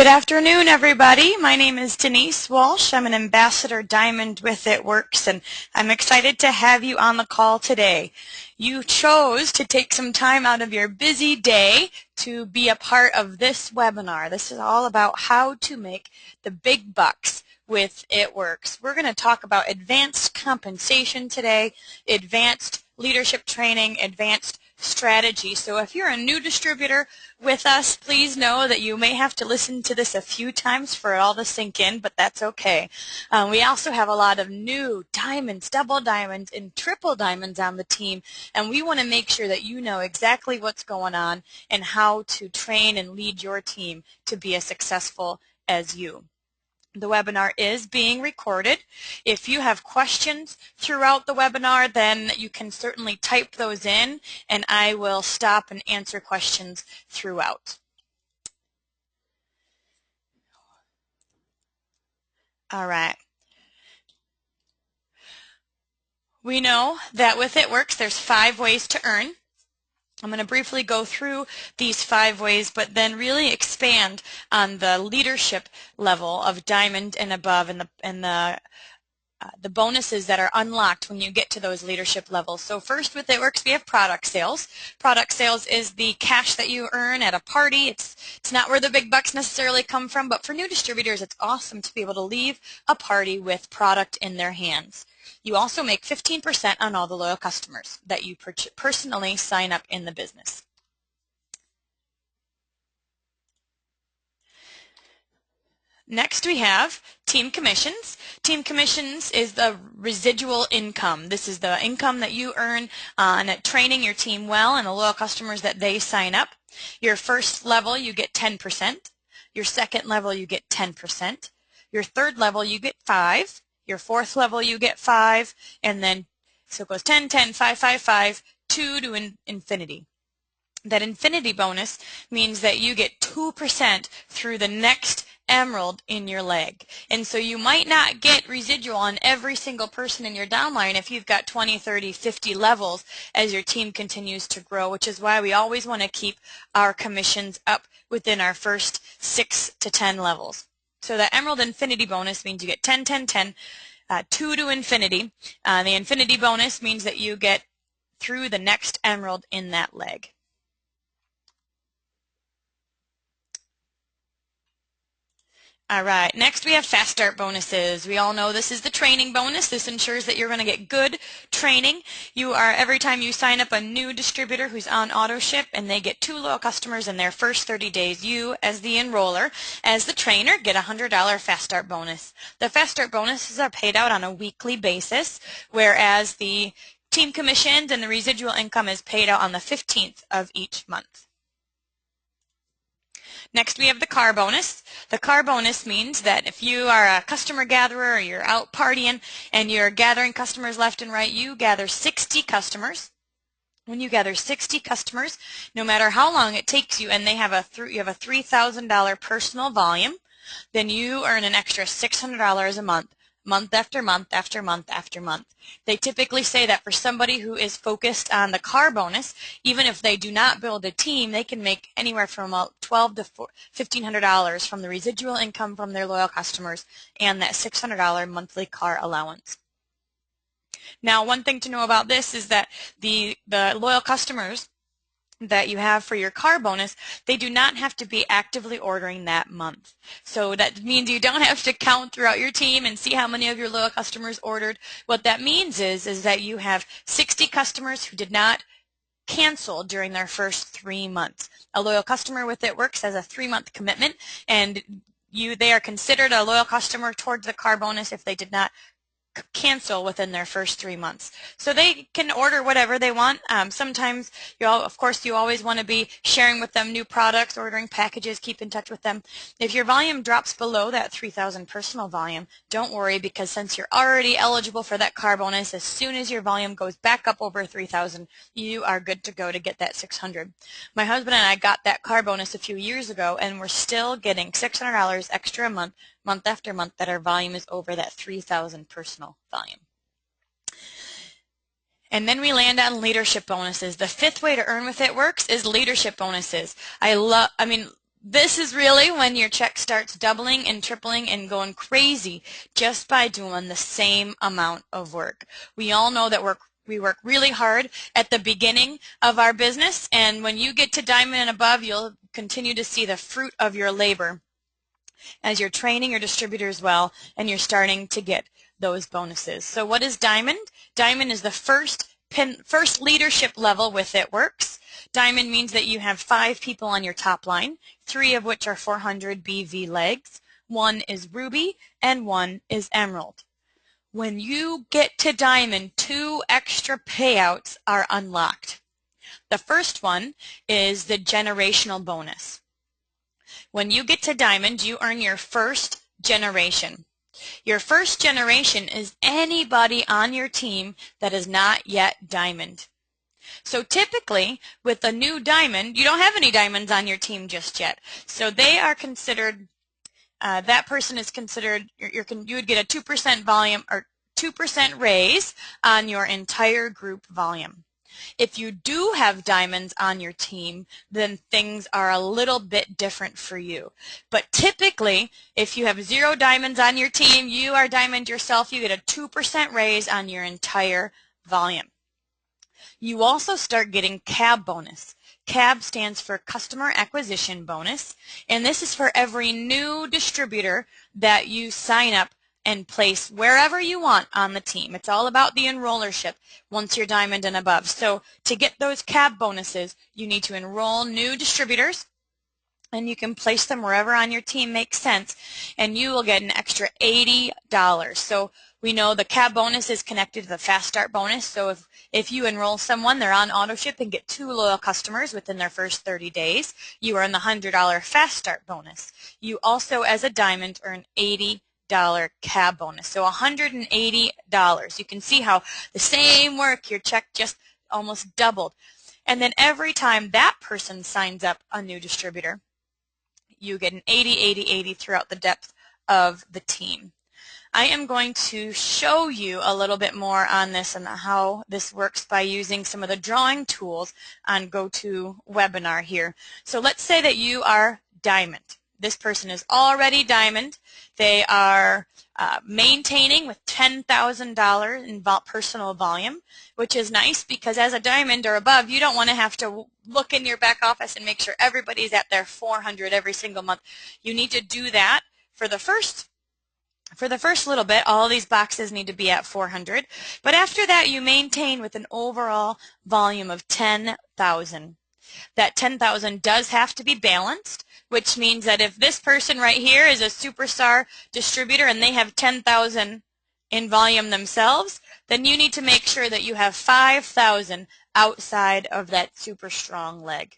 Good afternoon, everybody. My name is Denise Walsh. I'm an Ambassador Diamond with It Works, and I'm excited to have you on the call today. You chose to take some time out of your busy day to be a part of this webinar. This is all about how to make the big bucks with It Works. We're going to talk about advanced compensation today, advanced leadership training, advanced strategy. So if you're a new distributor with us, please know that you may have to listen to this a few times for it all to sink in, but that's okay. We also have a lot of new diamonds, double diamonds, and triple diamonds on the team, and we want to make sure that you know exactly what's going on and how to train and lead your team to be as successful as you. The webinar is being recorded. If you have questions throughout the webinar, then you can certainly type those in, and I will stop and answer questions throughout. All right. We know that with It Works, there's 5 ways to earn. I'm going to briefly go through these 5 ways, but then really expand on the leadership level of diamond and above, and the bonuses that are unlocked when you get to those leadership levels. So first with It Works, we have product sales. Product sales is the cash that you earn at a party. It's not where the big bucks necessarily come from, but for new distributors, it's awesome to be able to leave a party with product in their hands. You also make 15% on all the loyal customers that you personally sign up in the business. Next we have team commissions. Team commissions is the residual income. This is the income that you earn on training your team well and the loyal customers that they sign up. Your first level you get 10%. Your second level you get 10%. Your third level you get 5. Your fourth level you get 5. And then so it goes 10, 10, 5, 5, 5, 2 to infinity. That infinity bonus means that you get 2% through the next emerald in your leg. And so you might not get residual on every single person in your downline if you've got 20, 30, 50 levels as your team continues to grow, which is why we always want to keep our commissions up within our first 6 to 10 levels. So the emerald infinity bonus means you get 10, 10, 10, 2 to infinity. The infinity bonus means that you get through the next emerald in that leg. All right, next we have fast start bonuses. We all know this is the training bonus. This ensures that you're going to get good training. Every time you sign up a new distributor who's on auto ship and they get 2 loyal customers in their first 30 days, you as the enroller, as the trainer, get a $100 fast start bonus. The fast start bonuses are paid out on a weekly basis, whereas the team commissions and the residual income is paid out on the 15th of each month. Next we have the car bonus. The car bonus means that if you are a customer gatherer or you're out partying and you're gathering customers left and right, you gather 60 customers. When you gather 60 customers, no matter how long it takes you, and you have a $3,000 personal volume, then you earn an extra $600 a month. Month after month after month after month. They typically say that for somebody who is focused on the car bonus, even if they do not build a team, they can make anywhere from $1,200 to $1,500 from the residual income from their loyal customers and that $600 monthly car allowance. Now, one thing to know about this is that the loyal customers that you have for your car bonus, they do not have to be actively ordering that month. So that means you don't have to count throughout your team and see how many of your loyal customers ordered. What that means is that you have 60 customers who did not cancel during their first 3 months. A loyal customer with It Works has a 3-month commitment, and they are considered a loyal customer towards the car bonus if they did not cancel within their first 3 months. So they can order whatever they want. Sometimes, of course, you always want to be sharing with them new products, ordering packages, keep in touch with them. If your volume drops below that 3,000 personal volume, don't worry, because since you're already eligible for that car bonus, as soon as your volume goes back up over 3,000, you are good to go to get that 600. My husband and I got that car bonus a few years ago, and we're still getting $600 extra a month, month after month, that our volume is over that 3,000 personal volume. And then we land on leadership bonuses. The 5th way to earn with It Works is leadership bonuses. This is really when your check starts doubling and tripling and going crazy just by doing the same amount of work. We all know that we work really hard at the beginning of our business, and when you get to diamond and above, you'll continue to see the fruit of your labor as you're training your distributors well and you're starting to get those bonuses. So what is diamond? Diamond is the first leadership level with It Works. Diamond means that you have 5 people on your top line, 3 of which are 400 BV legs, 1 is ruby, and 1 is emerald. When you get to diamond, 2 extra payouts are unlocked. The first one is the generational bonus. When you get to diamond, you earn your first generation. Your first generation is anybody on your team that is not yet diamond. So typically, with a new diamond, you don't have any diamonds on your team just yet. So they are considered, that person is considered, you would get a 2% volume or 2% raise on your entire group volume. If you do have diamonds on your team, then things are a little bit different for you. But typically, if you have 0 diamonds on your team, you are diamond yourself, you get a 2% raise on your entire volume. You also start getting CAB bonus. CAB stands for Customer Acquisition Bonus, and this is for every new distributor that you sign up and place wherever you want on the team. It's all about the enrollership once you're diamond and above. So to get those CAB bonuses, you need to enroll new distributors, and you can place them wherever on your team makes sense, and you will get an extra $80. So we know the CAB bonus is connected to the Fast Start bonus, so if you enroll someone, they're on AutoShip and get 2 loyal customers within their first 30 days, you earn the $100 Fast Start bonus. You also, as a diamond, earn $80 CAB bonus, so $180. You can see how the same work, your check just almost doubled. And then every time that person signs up a new distributor, you get an 80, 80, 80 throughout the depth of the team. I am going to show you a little bit more on this and how this works by using some of the drawing tools on GoToWebinar here. So let's say that you are diamond. This person is already diamond. They are maintaining with $10,000 in personal volume, which is nice because as a diamond or above, you don't want to have to look in your back office and make sure everybody's at their 400 every single month. You need to do that for the first little bit. All these boxes need to be at 400, but after that you maintain with an overall volume of 10,000. That 10,000 does have to be balanced, which means that if this person right here is a superstar distributor and they have 10,000 in volume themselves, then you need to make sure that you have 5,000 outside of that super strong leg.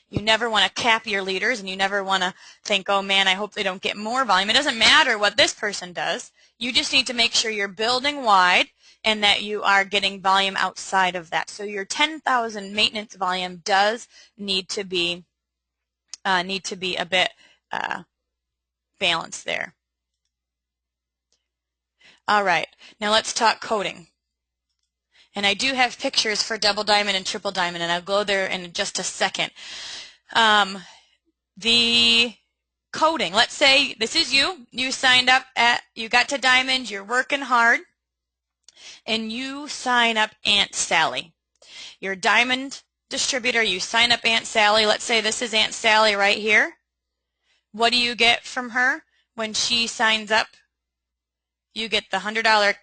You never want to cap your leaders, and you never want to think, oh man, I hope they don't get more volume. It doesn't matter what this person does. You just need to make sure you're building wide and that you are getting volume outside of that. So your 10,000 maintenance volume does need to be a bit balanced there. All right, now let's talk coding. And I do have pictures for double diamond and triple diamond, and I'll go there in just a second. The coding, let's say this is you signed up you got to diamond, you're working hard, and you sign up Aunt Sally. You're a diamond distributor, you sign up Aunt Sally. Let's say this is Aunt Sally right here. What do you get from her when she signs up? You get the $100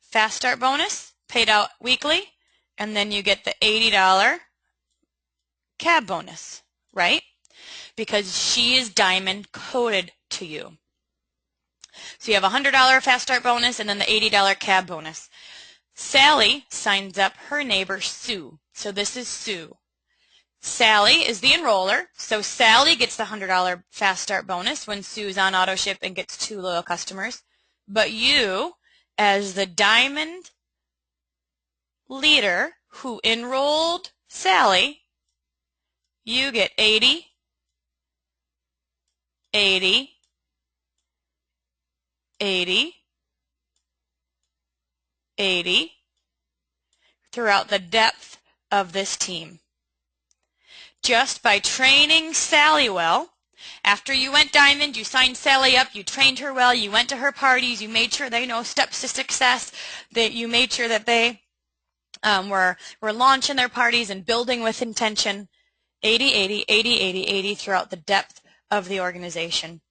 Fast Start bonus paid out weekly, and then you get the $80 CAB bonus, right? Because she is diamond coded to you. So you have a $100 Fast Start bonus and then the $80 CAB bonus. Sally signs up her neighbor Sue. So this is Sue. Sally is the enroller, so Sally gets the $100 Fast Start bonus when Sue's on AutoShip and gets 2 loyal customers. But you, as the diamond leader who enrolled Sally, you get 80, 80, 80, 80 throughout the depth of this team. just by training Sally well. After you went diamond, you signed Sally up, you trained her well, you went to her parties, you made sure they know steps to success, that you made sure that they were launching their parties and building with intention. 80, 80, 80, 80, 80 throughout the depth of the organization.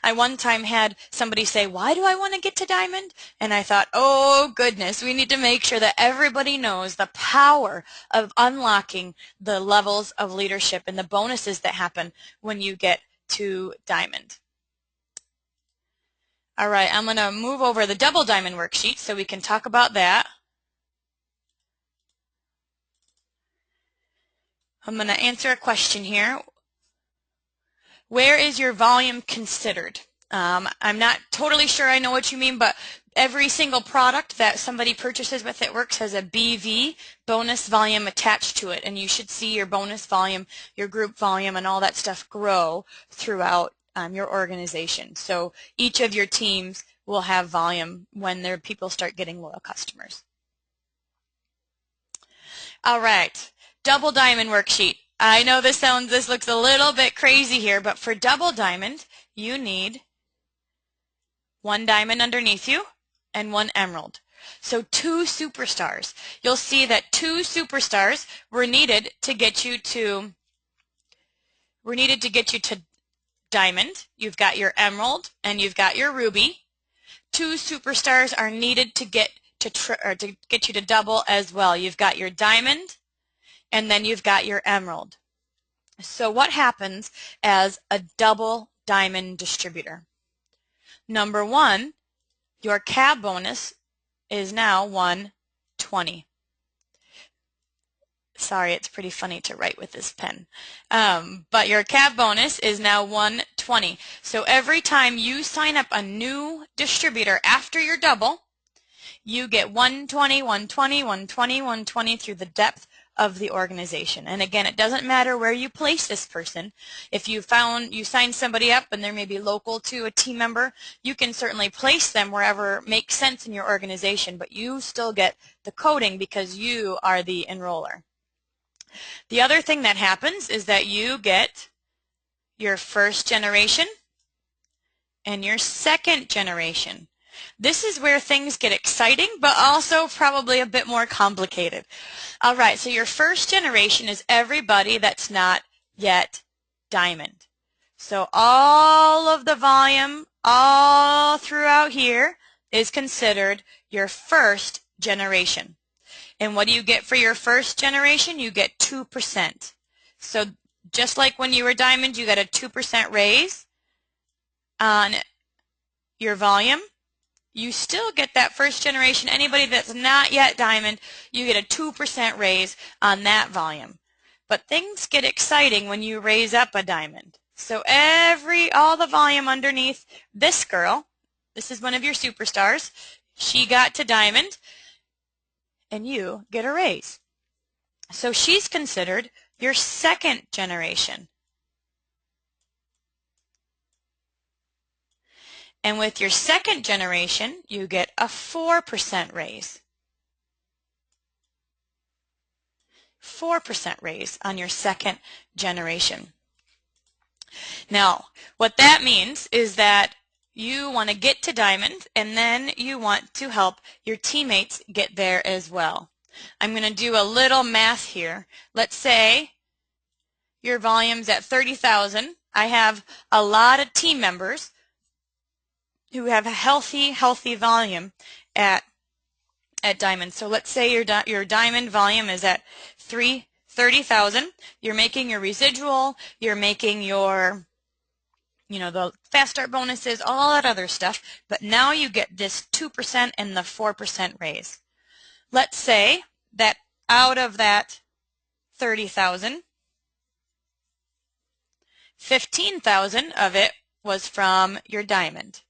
I one time had somebody say, why do I want to get to diamond? And I thought, oh goodness, we need to make sure that everybody knows the power of unlocking the levels of leadership and the bonuses that happen when you get to diamond. All right, I'm going to move over the double diamond worksheet so we can talk about that. I'm going to answer a question here. Where is your volume considered? I'm not totally sure I know what you mean, but every single product that somebody purchases with It Works has a BV, bonus volume, attached to it, and you should see your bonus volume, your group volume, and all that stuff grow throughout your organization. So each of your teams will have volume when their people start getting loyal customers. All right, double diamond worksheet. I know this looks a little bit crazy here, but for double diamond, you need 1 diamond underneath you and 1 emerald. So 2 superstars. You'll see that 2 superstars were needed to get you to diamond. You've got your emerald and you've got your ruby. 2 superstars are needed to get you to double as well. You've got your diamond and then you've got your emerald. So what happens as a double diamond distributor? Number 1, your CAB bonus is now 120. Sorry, it's pretty funny to write with this pen. But your CAB bonus is now 120. So every time you sign up a new distributor after your double, you get 120, 120, 120, 120 through the depth of the organization. And again, it doesn't matter where you place this person. If you sign somebody up and they're maybe local to a team member, you can certainly place them wherever makes sense in your organization, but you still get the coding because you are the enroller. The other thing that happens is that you get your first generation and your second generation. This is where things get exciting, but also probably a bit more complicated. All right, so your first generation is everybody that's not yet diamond. So all of the volume all throughout here is considered your first generation. And what do you get for your first generation? You get 2%. So just like when you were diamond, you got a 2% raise on your volume. You still get that first generation. Anybody that's not yet diamond, you get a 2% raise on that volume. But things get exciting when you raise up a diamond. So all the volume underneath this girl, this is one of your superstars, she got to diamond, and you get a raise. So she's considered your second generation. And with your second generation, you get a 4% raise. 4% raise on your second generation. Now, what that means is that you want to get to diamond, and then you want to help your teammates get there as well. I'm going to do a little math here. Let's say your volume's at 30,000. I have a lot of team members who have a healthy volume at diamond. So let's say your diamond volume is at 30,000. You're making your residual, you're making your the fast start bonuses, all that other stuff, but now you get this 2% and the 4% raise. Let's say that out of that 30,000, 15,000 of it was from your diamond.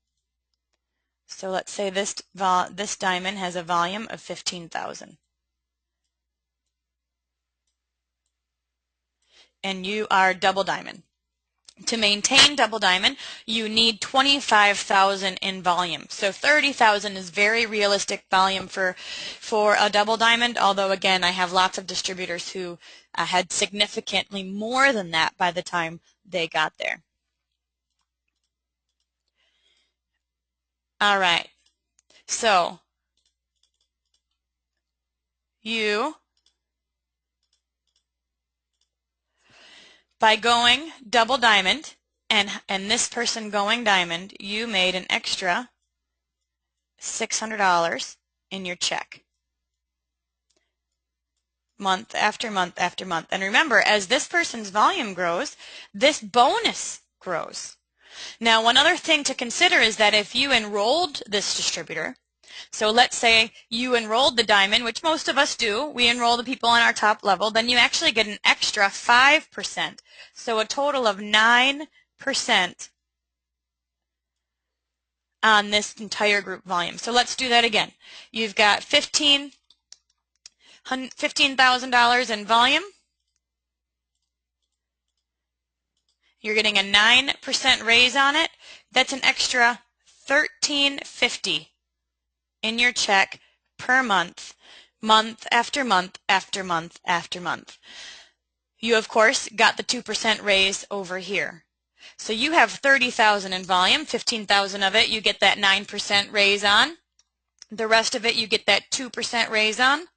So let's say this diamond has a volume of 15,000. And you are double diamond. To maintain double diamond, you need 25,000 in volume. So 30,000 is very realistic volume for a double diamond, although again, I have lots of distributors who had significantly more than that by the time they got there. All right. So you, by going double diamond, and this person going diamond, you made an extra $600 in your check. Month after month after month. And remember, as this person's volume grows, this bonus grows. Now, one other thing to consider is that if you enrolled this distributor, so let's say you enrolled the diamond, which most of us do, we enroll the people on our top level, then you actually get an extra 5%. So a total of 9% on this entire group volume. So let's do that again. You've got $15,000 in volume. You're getting a 9% raise on it. That's an extra $1,350 in your check per month, month after month after month after month. You, of course, got the 2% raise over here. So you have 30,000 in volume, 15,000 of it you get that 9% raise on. The rest of it you get that 2% raise on.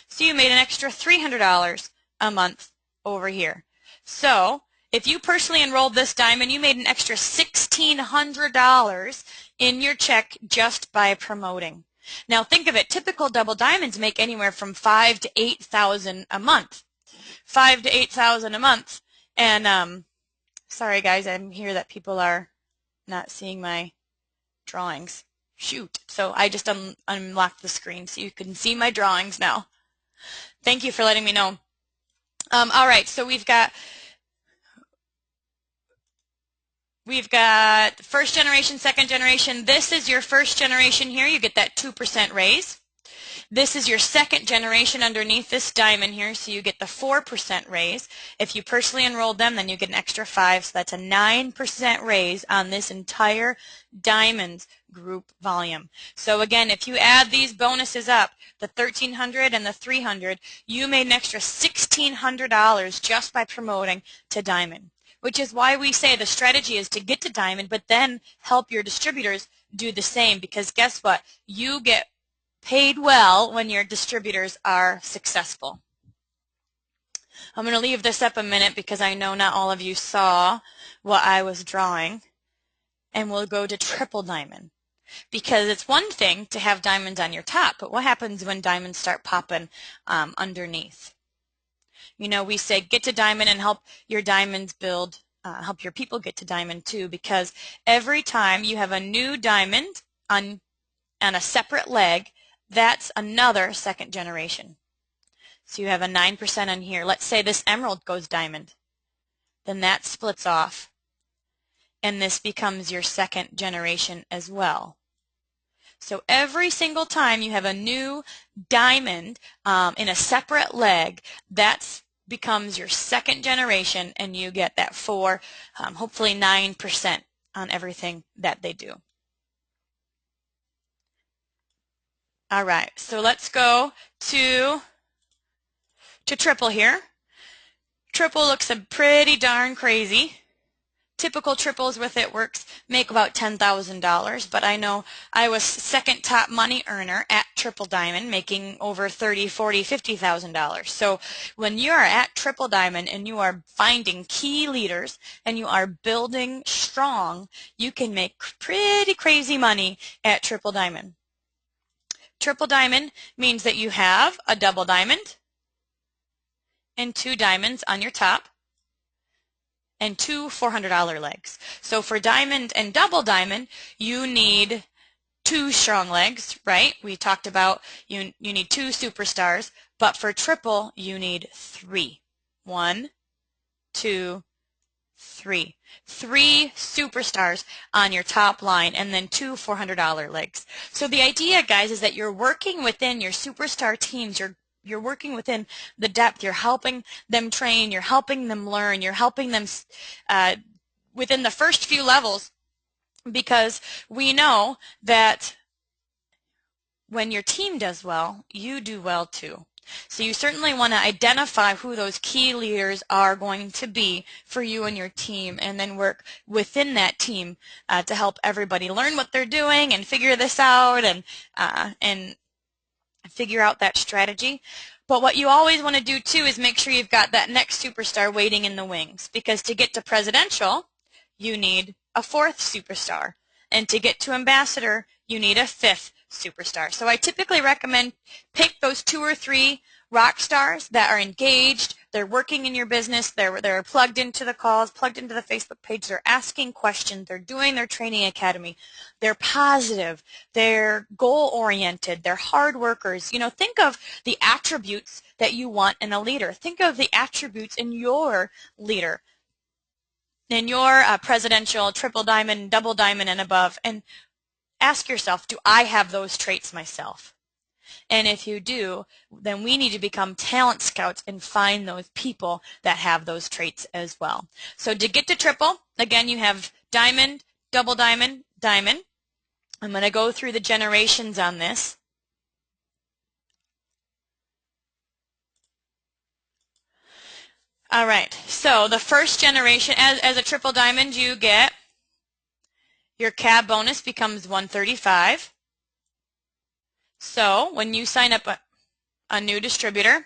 So you made an extra $300 a month over here. So if you personally enrolled this diamond, you made an extra $1,600 in your check just by promoting. Now think of it, typical double diamonds make anywhere from $5,000 to $8,000 a month. $5,000 to $8,000 a month. And sorry guys, I'm here that people are not seeing my drawings. Shoot. So I just unlocked the screen so you can see my drawings now. Thank you for letting me know. All right, so we've got first generation, second generation. This is your first generation here. You get that 2% raise. This is your second generation underneath this diamond here, so you get the 4% raise. If you personally enrolled them, then you get an extra 5, so that's a 9% raise on this entire diamonds group volume. So again, if you add these bonuses up, the $1,300 and the $300, you made an extra $1,600 just by promoting to diamond, which is why we say the strategy is to get to diamond, but then help your distributors do the same, because guess what? You get paid well when your distributors are successful. I'm going to leave this up a minute because I know not all of you saw what I was drawing, and we'll go to triple diamond. Because it's one thing to have diamonds on your top, but what happens when diamonds start popping underneath? You know, we say get to diamond and help your diamonds build, help your people get to diamond too, because every time you have a new diamond on a separate leg, that's another second generation. So you have a 9% on here. Let's say this emerald goes diamond. Then that splits off, and this becomes your second generation as well. So every single time you have a new diamond in a separate leg, that becomes your second generation, and you get that 4, hopefully 9% on everything that they do. All right, so let's go to triple here. Triple looks pretty darn crazy. Typical triples with it make about $10,000, but I know I was second top money earner at triple diamond, making over $30,000, $40,000, $50,000. So when you are at triple diamond and you are finding key leaders and you are building strong, you can make pretty crazy money at triple diamond. Triple diamond means that you have a double diamond and 2 diamonds on your top and 2 $400 legs. So for diamond and double diamond, you need 2 strong legs, right? We talked about you need 2 superstars, but for triple, you need 3. 1, 2, 3. 3 superstars on your top line and then 2 $400 legs. So the idea, guys, is that you're working within your superstar teams. You're working within the depth. You're helping them train. You're helping them learn. You're helping them within the first few levels, because we know that when your team does well, you do well too. So you certainly want to identify who those key leaders are going to be for you and your team, and then work within that team to help everybody learn what they're doing and figure this out and figure out that strategy. But what you always want to do too is make sure you've got that next superstar waiting in the wings, because to get to presidential, you need a fourth superstar, and to get to ambassador, you need a fifth superstar. So I typically recommend pick those 2 or 3 rock stars that are engaged, they're working in your business, they're plugged into the calls, plugged into the Facebook page, they're asking questions, they're doing their training academy, they're positive, they're goal-oriented, they're hard workers. You know, think of the attributes that you want in a leader. Think of the attributes in your leader, in your presidential, triple diamond, double diamond, and above, and ask yourself, do I have those traits myself? And if you do, then we need to become talent scouts and find those people that have those traits as well. So to get to triple, again, you have diamond, double diamond, diamond. I'm going to go through the generations on this. All right, so the first generation, as a triple diamond, you get your CAB bonus becomes 135. So when you sign up a new distributor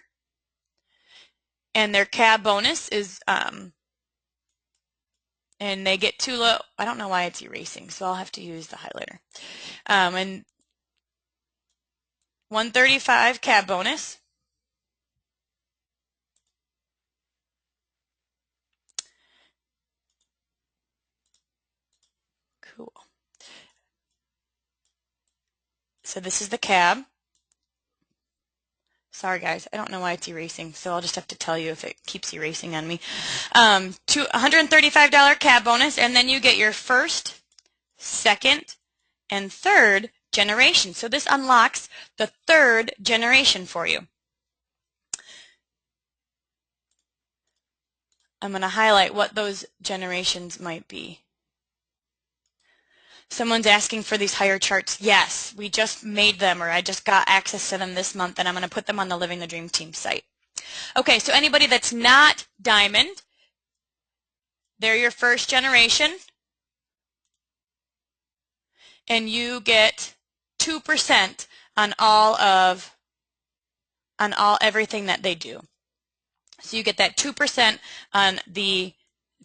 and their CAB bonus is, and they get too low, I don't know why it's erasing, so I'll have to use the highlighter. And 135 CAB bonus. Cool. So this is the CAB. Sorry guys, I don't know why it's erasing, so I'll just have to tell you if it keeps erasing on me. $135 CAB bonus, and then you get your first, second, and third generation. So this unlocks the third generation for you. I'm going to highlight what those generations might be. Someone's asking for these higher charts. Yes, we just made them, or I just got access to them this month, and I'm going to put them on the Living the Dream Team site. Okay, so anybody that's not diamond, they're your first generation, and you get 2% on everything that they do. So you get that 2% on the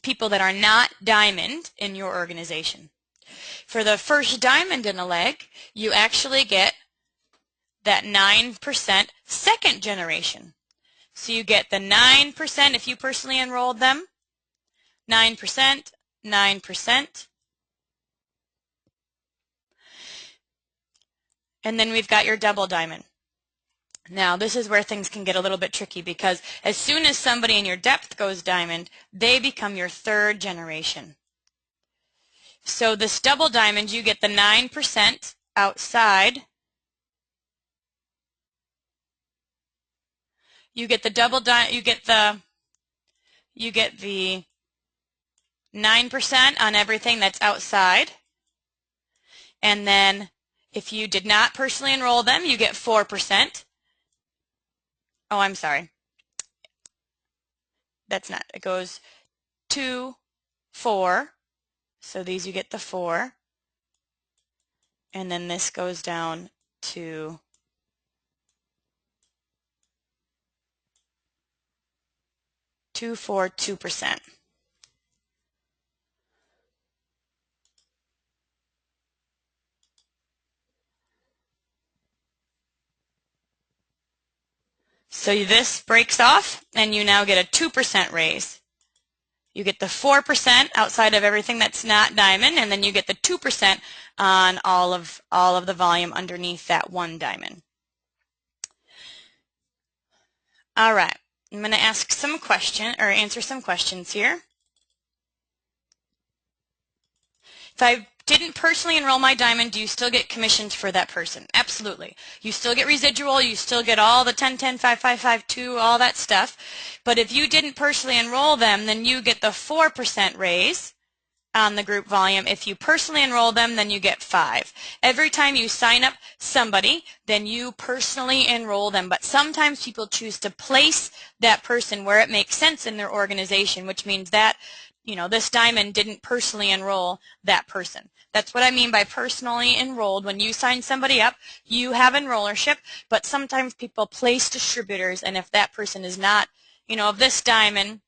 people that are not diamond in your organization. For the first diamond in a leg, you actually get that 9% second generation. So you get the 9% if you personally enrolled them, 9%, 9%. And then we've got your double diamond. Now, this is where things can get a little bit tricky, because as soon as somebody in your depth goes diamond, they become your third generation. So this double diamond, you get the 9% outside. You get the double diamond, you get the 9% on everything that's outside. And then if you did not personally enroll them, you get 4%. Oh, I'm sorry. That's not, it goes 2, 4. So these you get the 4. And then this goes down to 2, 4, 2%. So this breaks off, and you now get a 2% raise. You get the 4% outside of everything that's not diamond, and then you get the 2% on all of the volume underneath that one diamond. All right, I'm going to ask some question or answer some questions here. If I didn't personally enroll my diamond, do you still get commissions for that person? Absolutely. You still get residual, you still get all the 10, 10, 5, 5, 5, 2, all that stuff. But if you didn't personally enroll them, then you get the 4% raise. on the group volume. If you personally enroll them, then you get 5. Every time you sign up somebody, then you personally enroll them. But sometimes people choose to place that person where it makes sense in their organization, which means that, you know, this diamond didn't personally enroll that person. That's what I mean by personally enrolled. When you sign somebody up, you have enrollership, but sometimes people place distributors, and if that person is not, you know, if this diamond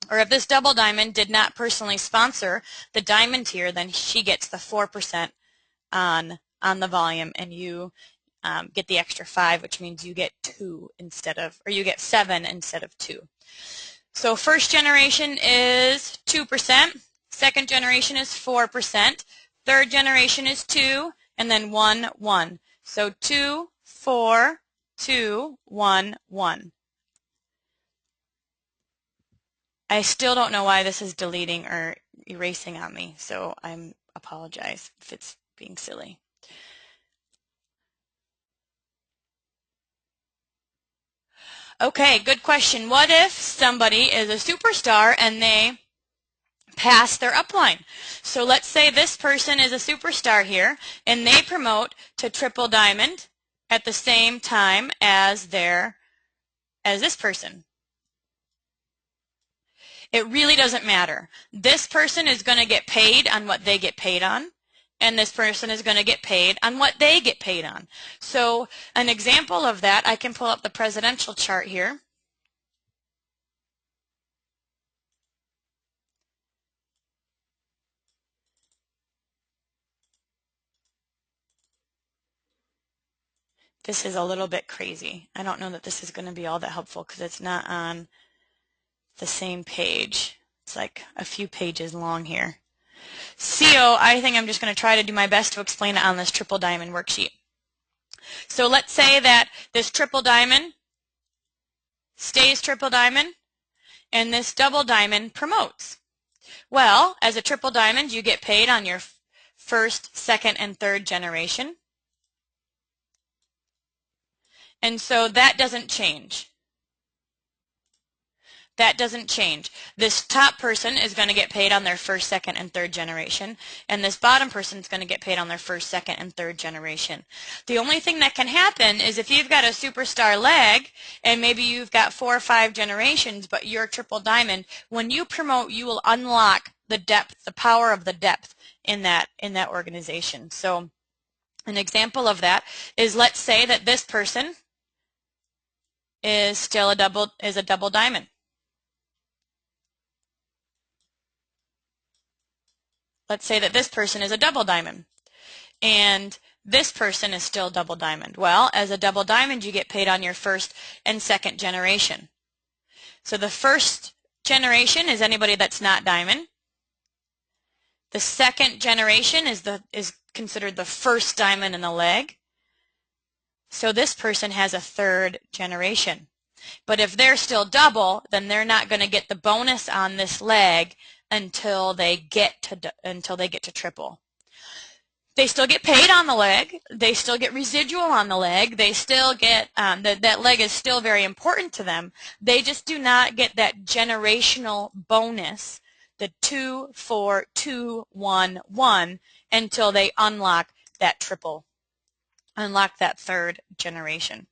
or if this double diamond did not personally sponsor the diamond tier, then she gets the 4% on the volume, and you get the extra 5, which means you get 2 instead of, or you get 7 instead of 2. So first generation is 2%, second generation is 4%, third generation is 2, and then 1, 1. So 2, 4, 2, 1, 1. I still don't know why this is deleting or erasing on me, so I apologize if it's being silly. Okay, good question. What if somebody is a superstar and they pass their upline? So let's say this person is a superstar here and they promote to triple diamond at the same time as this person. It really doesn't matter. This person is going to get paid on what they get paid on, and this person is going to get paid on what they get paid on. So an example of that, I can pull up the presidential chart here. This is a little bit crazy. I don't know that this is going to be all that helpful because it's not on the same page. It's like a few pages long here. CO, I think I'm just going to try to do my best to explain it on this triple diamond worksheet. So let's say that this triple diamond stays triple diamond and this double diamond promotes. Well, as a triple diamond, you get paid on your first, second, and third generation. And so that doesn't change. That doesn't change. This top person is going to get paid on their first, second, and third generation, and this bottom person is going to get paid on their first, second, and third generation. The only thing that can happen is if you've got a superstar leg, and maybe you've got 4 or 5 generations, but you're triple diamond, when you promote, you will unlock the depth, the power of the depth in that organization. So an example of that is, let's say that this person is still a double diamond. Let's say that this person is a double diamond and this person is still double diamond. Well, as a double diamond, you get paid on your first and second generation. So the first generation is anybody that's not diamond. The second generation is considered the first diamond in the leg. So this person has a third generation. But if they're still double, then they're not going to get the bonus on this leg until they get to triple. They still get paid on the leg. They still get residual on the leg. They still get that leg is still very important to them. They just do not get that generational bonus, the 2, 4, 2, 1, 1, until they unlock that triple, unlock that third generation.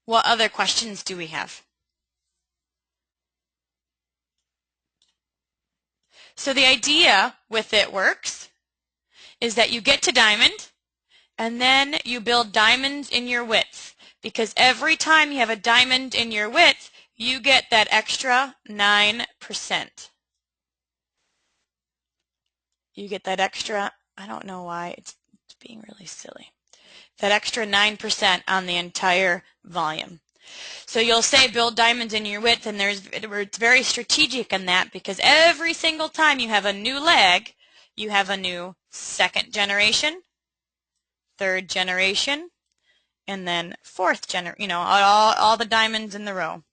What other questions do we have? So the idea with it works is that you get to diamond and then you build diamonds in your width, because every time you have a diamond in your width, you get that extra 9%. You get that extra, I don't know why it's being really silly, that extra 9% on the entire volume. So you'll say build diamonds in your width, and it's very strategic in that, because every single time you have a new leg, you have a new second generation, third generation, and then fourth generation, you know, all the diamonds in the row.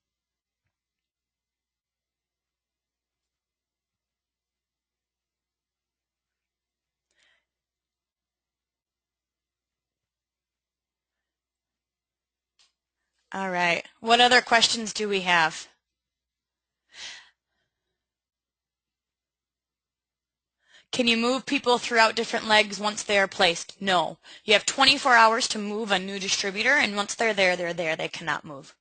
All right, what other questions do we have? Can you move people throughout different legs once they are placed? No. You have 24 hours to move a new distributor, and once they're there, they're there. They cannot move.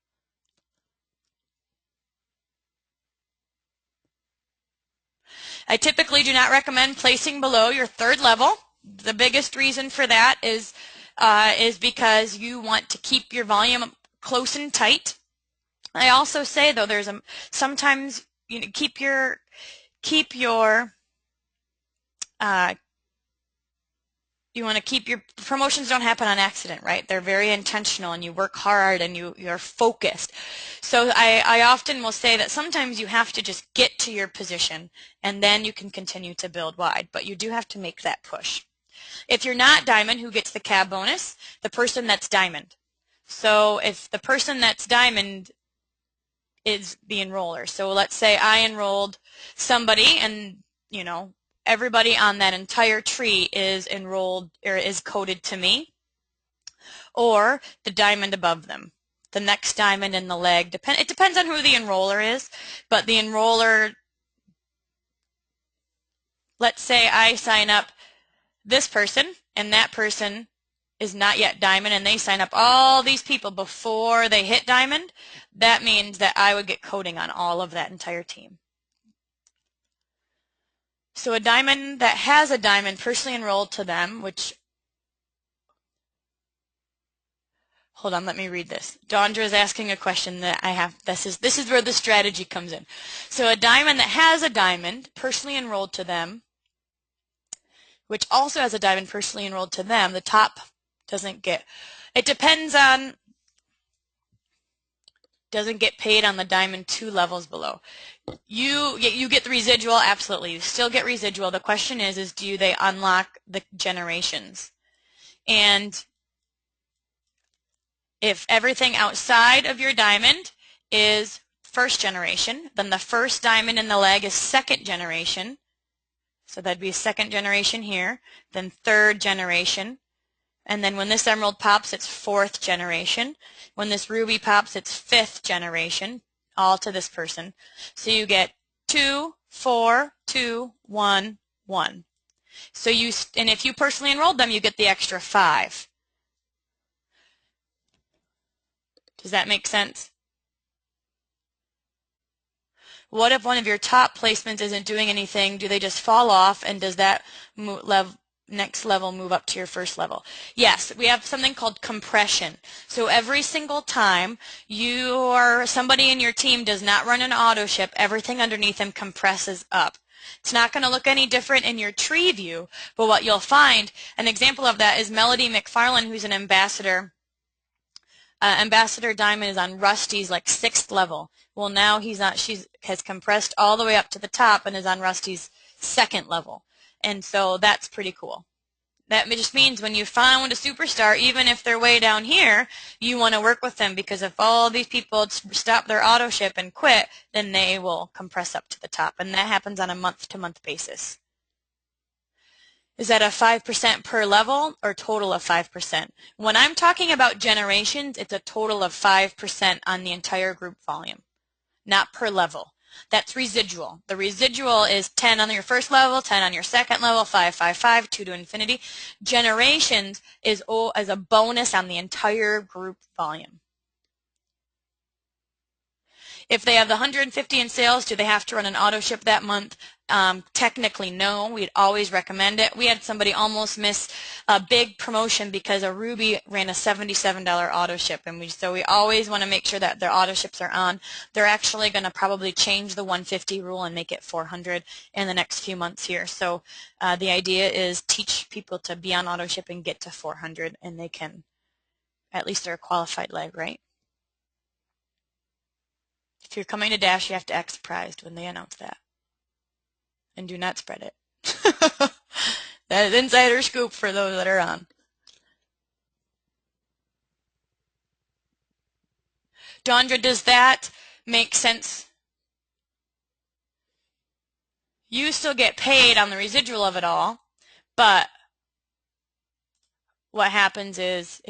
I typically do not recommend placing below your third level. The biggest reason for that is because you want to keep your volume close and tight. I also say though, sometimes keep your you want to keep your promotions don't happen on accident, right? They're very intentional, and you work hard, and you're focused. So I often will say that sometimes you have to just get to your position, and then you can continue to build wide, but you do have to make that push. If you're not diamond, who gets the cab bonus? The person that's diamond. So if the person that's diamond is the enroller. So let's say I enrolled somebody, and everybody on that entire tree is enrolled or is coded to me, or the diamond above them. The next diamond in the leg, it depends on who the enroller is, but the enroller, let's say I sign up this person, and that person is not yet diamond, and they sign up all these people before they hit diamond. That means that I would get coding on all of that entire team. So a diamond that has a diamond personally enrolled to them, which, hold on, let me read this. Dondra is asking a question that I have. This is where the strategy comes in. So a diamond that has a diamond personally enrolled to them, which also has a diamond personally enrolled to them, the top doesn't get, it depends on, doesn't get paid on the diamond 2 levels below. You get the residual, absolutely. You still get residual. The question is do they unlock the generations? And if everything outside of your diamond is first generation, then the first diamond in the leg is second generation. So that'd be second generation here, then third generation. And then when this emerald pops, it's fourth generation. When this ruby pops, it's fifth generation, all to this person. So you get 2, 4, 2, 1, 1. So and if you personally enrolled them, you get the extra 5. Does that make sense? What if one of your top placements isn't doing anything? Do they just fall off, and does that next level move up to your first level? Yes, we have something called compression. So every single time somebody in your team does not run an auto ship, everything underneath them compresses up. It's not going to look any different in your tree view, but what you'll find, an example of that is Melody McFarland, who's an ambassador. Ambassador Diamond is on Rusty's 6th level. Well, now she has compressed all the way up to the top and is on Rusty's 2nd level. And so that's pretty cool. That just means when you found a superstar, even if they're way down here, you want to work with them, because if all these people stop their auto ship and quit, then they will compress up to the top. And that happens on a month-to-month basis. Is that a 5% per level or total of 5%? When I'm talking about generations, it's a total of 5% on the entire group volume, not per level. That's residual. The residual is 10 on your first level, 10 on your second level, 5, 5, 5, 2 to infinity. Generations is as a bonus on the entire group volume. If they have the 150 in sales, do they have to run an auto ship that month? Technically, no. We'd always recommend it. We had somebody almost miss a big promotion because a Ruby ran a $77 auto ship, and so we always want to make sure that their auto ships are on. They're actually going to probably change the 150 rule and make it 400 in the next few months here. So the idea is teach people to be on auto ship and get to 400, and they can, at least they're a qualified leg, right? If you're coming to Dash, you have to act surprised when they announce that. And do not spread it. That is insider scoop for those that are on. Dondra, does that make sense? You still get paid on the residual of it all, but what happens is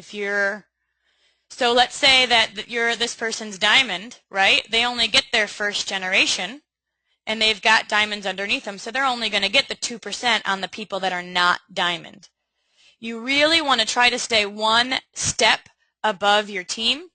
so let's say that you're this person's diamond, right? They only get their first generation, and they've got diamonds underneath them, so they're only going to get the 2% on the people that are not diamond. You really want to try to stay one step above your team.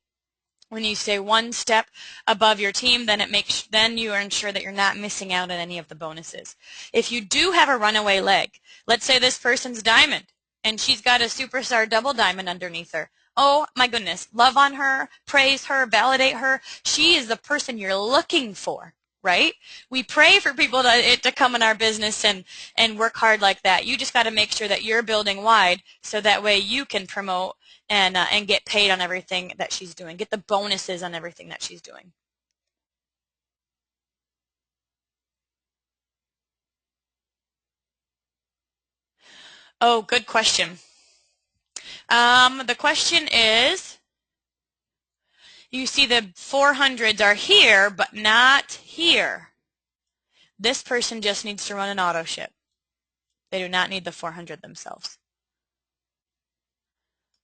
When you stay one step above your team, then you ensure that you're not missing out on any of the bonuses. If you do have a runaway leg, let's say this person's diamond and she's got a superstar double diamond underneath her. Oh my goodness, love on her, praise her, validate her. She is the person you're looking for, right? We pray for people to come in our business and work hard like that. You just got to make sure that you're building wide so that way you can promote and get paid on everything that she's doing, get the bonuses on everything that she's doing. Oh, good question. The question is, you see the 400s are here, but not here. This person just needs to run an auto ship. They do not need the 400 themselves.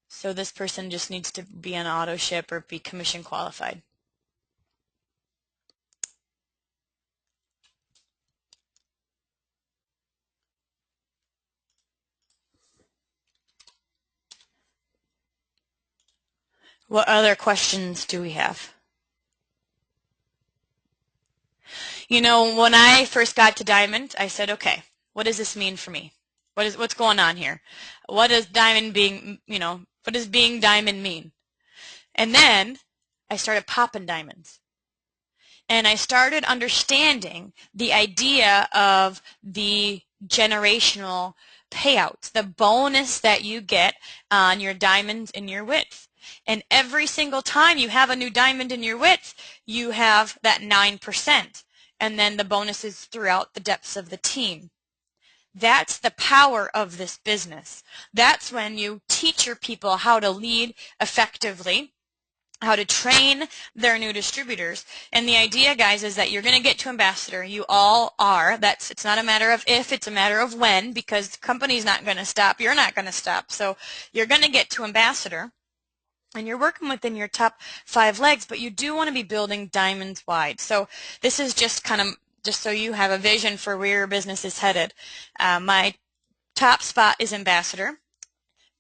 So this person just needs to be an auto ship or be commission qualified. What other questions do we have? You know, when I first got to Diamond, I said, okay, what does this mean for me? What's going on here? What does Diamond being, what does being Diamond mean? And then I started popping diamonds. And I started understanding the idea of the generational payouts, the bonus that you get on your diamonds in your width. And every single time you have a new diamond in your width, you have that 9%. And then the bonuses throughout the depths of the team. That's the power of this business. That's when you teach your people how to lead effectively, how to train their new distributors. And the idea, guys, is that you're going to get to ambassador. You all are. It's not a matter of if, it's a matter of when, because the company's not going to stop. You're not going to stop. So you're going to get to ambassador. And you're working within your top 5 legs, but you do want to be building diamonds wide. So this is just so you have a vision for where your business is headed. My top spot is ambassador.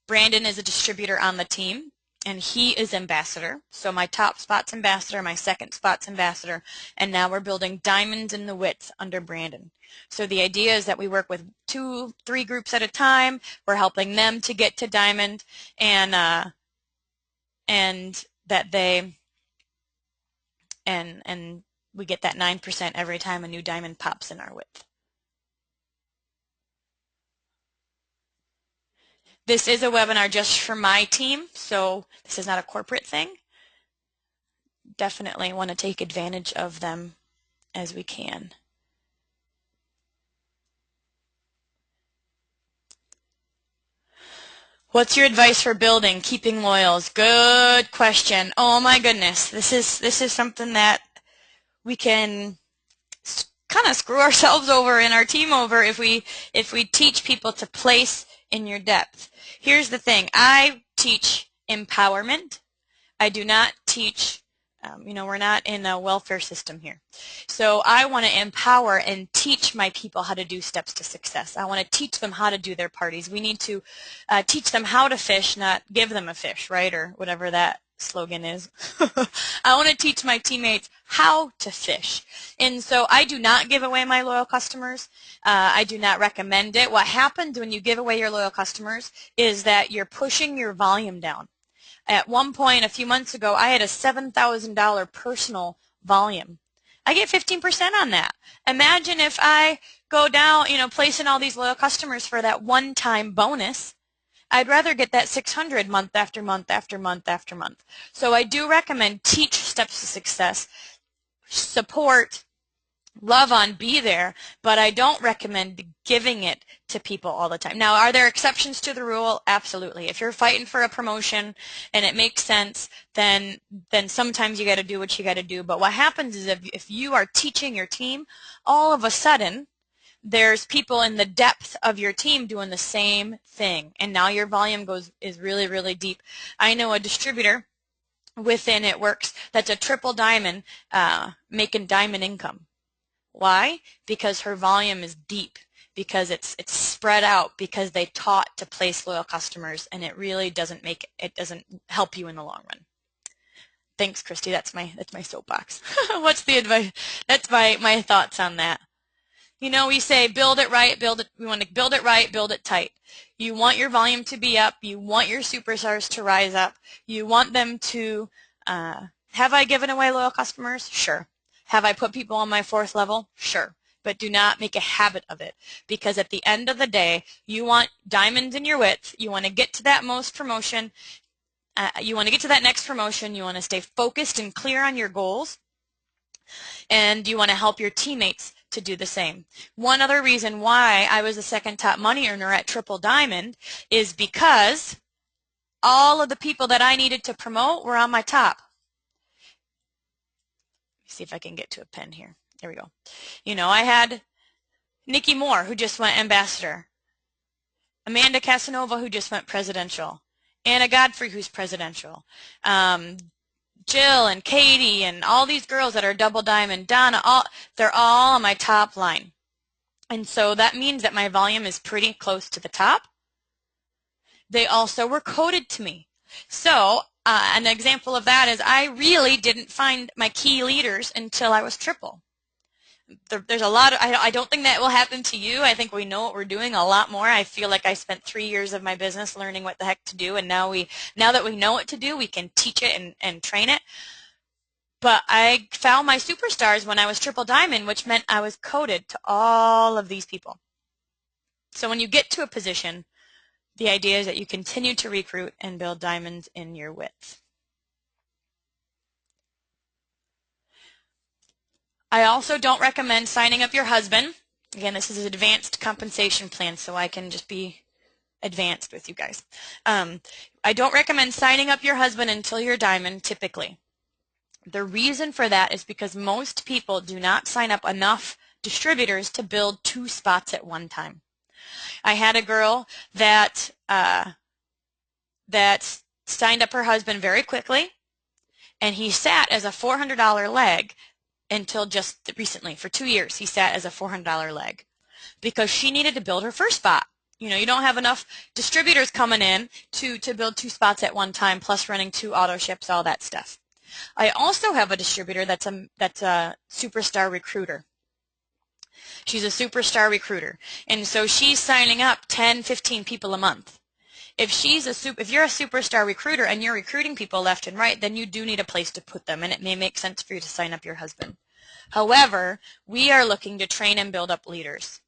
Brandon is a distributor on the team, and he is ambassador. So my top spot's ambassador, my second spot's ambassador, and now we're building diamonds in the width under Brandon. So the idea is that we work with 2-3 groups at a time. We're helping them to get to diamond, and that they and we get that 9% every time a new diamond pops in our width. This is a webinar just for my team, so this is not a corporate thing. Definitely want to take advantage of them as we can. What's your advice for building, keeping loyals? Good question. Oh my goodness, this is something that we can kind of screw ourselves over and our team over if we teach people to place in your depth. Here's the thing. I teach empowerment. I do not teach, we're not in a welfare system here. So I want to empower and teach my people how to do steps to success. I want to teach them how to do their parties. We need to teach them how to fish, not give them a fish, right? Or whatever that slogan is. I want to teach my teammates how to fish. And so I do not give away my loyal customers. I do not recommend it. What happens when you give away your loyal customers is that you're pushing your volume down. At one point a few months ago, I had a $7,000 personal volume. I get 15% on that. Imagine if I go down, placing all these loyal customers for that one-time bonus. I'd rather get that 600 month after month after month after month. So I do recommend teach steps to success, support, love on, be there, but I don't recommend giving it to people all the time. Now, are there exceptions to the rule? Absolutely. If you're fighting for a promotion and it makes sense, then sometimes you got to do what you got to do. But what happens is if you are teaching your team, all of a sudden there's people in the depth of your team doing the same thing, and now your volume is really, really deep. I know a distributor within It Works that's a triple diamond making diamond income. Why? Because her volume is deep, because it's spread out, because they taught to place loyal customers, and it really doesn't help you in the long run. Thanks, Christy. That's my soapbox. What's the advice? That's my thoughts on that. You know, we say build it right, we want to build it right, build it tight. You want your volume to be up, you want your superstars to rise up, you want them to, have I given away loyal customers? Sure. Have I put people on my 4th level? Sure. But do not make a habit of it, because at the end of the day, you want diamonds in your width, you want to get to that most promotion, you want to get to that next promotion, you want to stay focused and clear on your goals, and you want to help your teammates to do the same. One other reason why I was the 2nd top money earner at Triple Diamond is because all of the people that I needed to promote were on my top. Let me see if I can get to a pen here. There we go. You know, I had Nikki Moore, who just went ambassador, Amanda Casanova, who just went presidential, Anna Godfrey, who's presidential, Jill and Katie and all these girls that are double diamond, Donna, they're all on my top line. And so that means that my volume is pretty close to the top. They also were coded to me. So an example of that is I really didn't find my key leaders until I was triple. There's a lot of, I don't think that will happen to you. I think we know what we're doing a lot more. I feel like I spent 3 years of my business learning what the heck to do, and now that we know what to do, we can teach it and train it. But I found my superstars when I was triple diamond, which meant I was coded to all of these people. So when you get to a position, the idea is that you continue to recruit and build diamonds in your width. I also don't recommend signing up your husband. Again, this is an advanced compensation plan, so I can just be advanced with you guys. I don't recommend signing up your husband until you're diamond, typically. The reason for that is because most people do not sign up enough distributors to build 2 spots at one time. I had a girl that signed up her husband very quickly, and he sat as a $400 leg until just recently. For 2 years, he sat as a $400 leg because she needed to build her first spot. You know, you don't have enough distributors coming in to build 2 spots at one time, plus running 2 auto ships, all that stuff. I also have a distributor that's a superstar recruiter. She's a superstar recruiter, and so she's signing up 10, 15 people a month. If you're a superstar recruiter and you're recruiting people left and right, then you do need a place to put them, and it may make sense for you to sign up your husband. However, we are looking to train and build up leaders,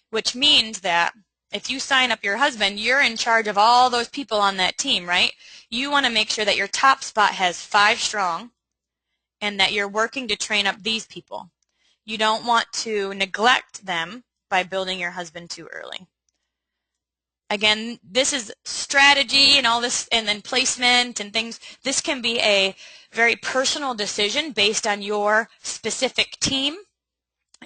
which means that if you sign up your husband, you're in charge of all those people on that team, right? You want to make sure that your top spot has 5 strong and that you're working to train up these people. You don't want to neglect them by building your husband too early. Again, this is strategy and all this, and then placement and things. This can be a very personal decision based on your specific team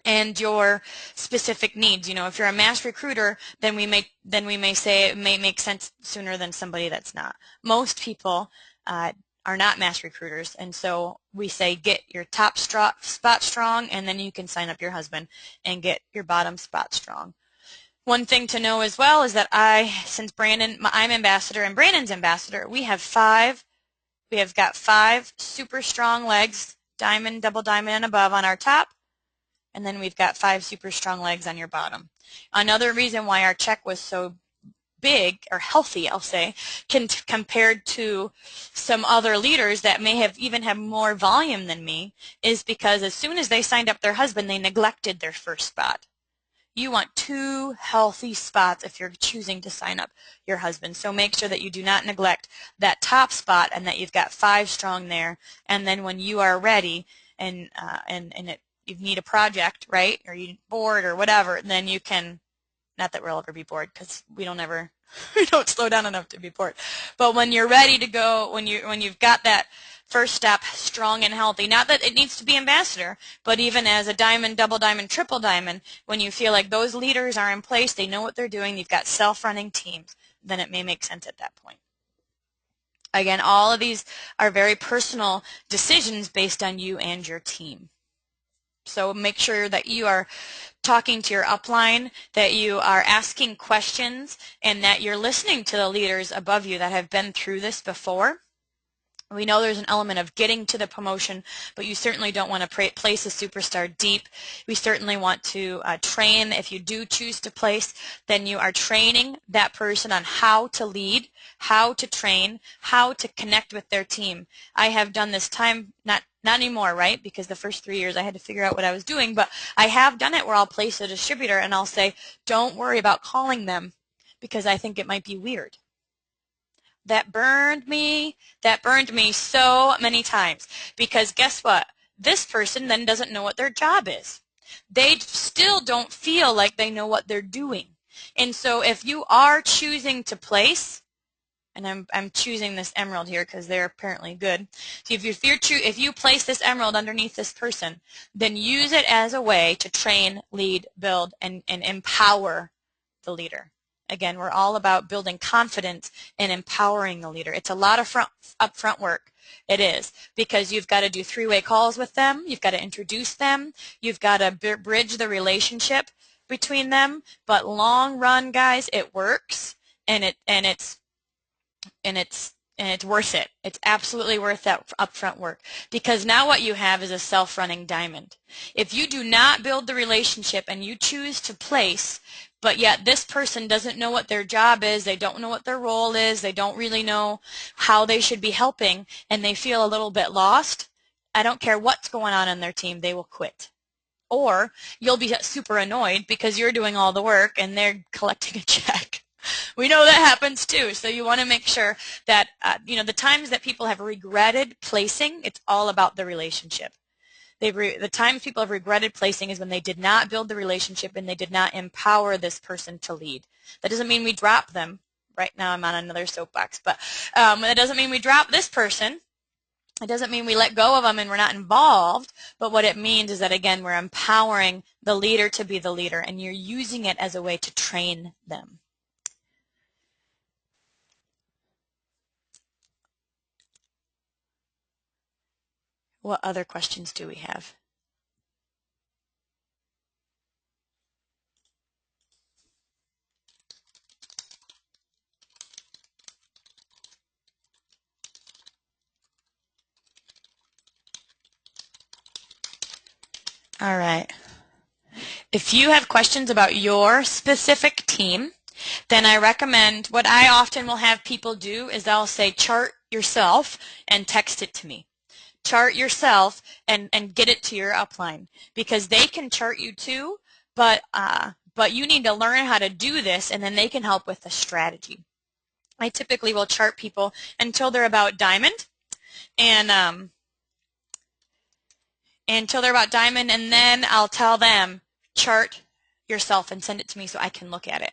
and your specific needs. You know, if you're a mass recruiter, then we may say it may make sense sooner than somebody that's not. Most people are not mass recruiters, and so we say get your top spot strong, and then you can sign up your husband and get your bottom spot strong. One thing to know as well is that since I'm ambassador and Brandon's ambassador, we have got 5 super strong legs, diamond, double diamond, and above on our top, and then we've got 5 super strong legs on your bottom. Another reason why our check was so big, or healthy, I'll say, compared to some other leaders that may have even had more volume than me, is because as soon as they signed up their husband, they neglected their first spot. You want 2 healthy spots if you're choosing to sign up your husband. So make sure that you do not neglect that top spot and that you've got 5 strong there. And then when you are ready and you need a project, right, or you're bored or whatever, then you can, not that we'll ever be bored because we don't slow down enough to be bored. But when you're ready to go, when you've got that first step strong and healthy, not that it needs to be ambassador, but even as a diamond, double diamond, triple diamond, when you feel like those leaders are in place, they know what they're doing, you've got self-running teams, then it may make sense at that point. Again, all of these are very personal decisions based on you and your team. So make sure that you are talking to your upline, that you are asking questions, and that you're listening to the leaders above you that have been through this before. We know there's an element of getting to the promotion, but you certainly don't want to place a superstar deep. We certainly want to train. If you do choose to place, then you are training that person on how to lead, how to train, how to connect with their team. I have done this time, not anymore, right? Because the first 3 years I had to figure out what I was doing, but I have done it where I'll place a distributor and I'll say, don't worry about calling them because I think it might be weird. That burned me so many times because guess what? This person then doesn't know what their job is. They still don't feel like they know what they're doing. And so if you are choosing to place, and I'm choosing this emerald here because they're apparently good. So if you place this emerald underneath this person, then use it as a way to train, lead, build, and empower the leader. Again, we're all about building confidence and empowering the leader. It's a lot of upfront work. It is, because you've got to do three-way calls with them. You've got to introduce them. You've got to bridge the relationship between them. But long run, guys, it works, and it's worth it. It's absolutely worth that upfront work, because now what you have is a self-running diamond. If you do not build the relationship and you choose to place, but yet this person doesn't know what their job is, they don't know what their role is, they don't really know how they should be helping, and they feel a little bit lost, I don't care what's going on in their team, they will quit. Or you'll be super annoyed because you're doing all the work and they're collecting a check. We know that happens too, so you want to make sure that the times that people have regretted placing, it's all about the relationship. The times people have regretted placing is when they did not build the relationship and they did not empower this person to lead. That doesn't mean we drop them. Right now I'm on another soapbox, but that doesn't mean we drop this person. It doesn't mean we let go of them and we're not involved, but what it means is that, again, we're empowering the leader to be the leader, and you're using it as a way to train them. What other questions do we have? All right. If you have questions about your specific team, then I recommend, what I often will have people do is I'll say chart yourself and text it to me. Chart yourself and get it to your upline, because they can chart you too, but you need to learn how to do this, and then they can help with the strategy. I typically will chart people until they're about diamond, and then I'll tell them, chart yourself and send it to me so I can look at it.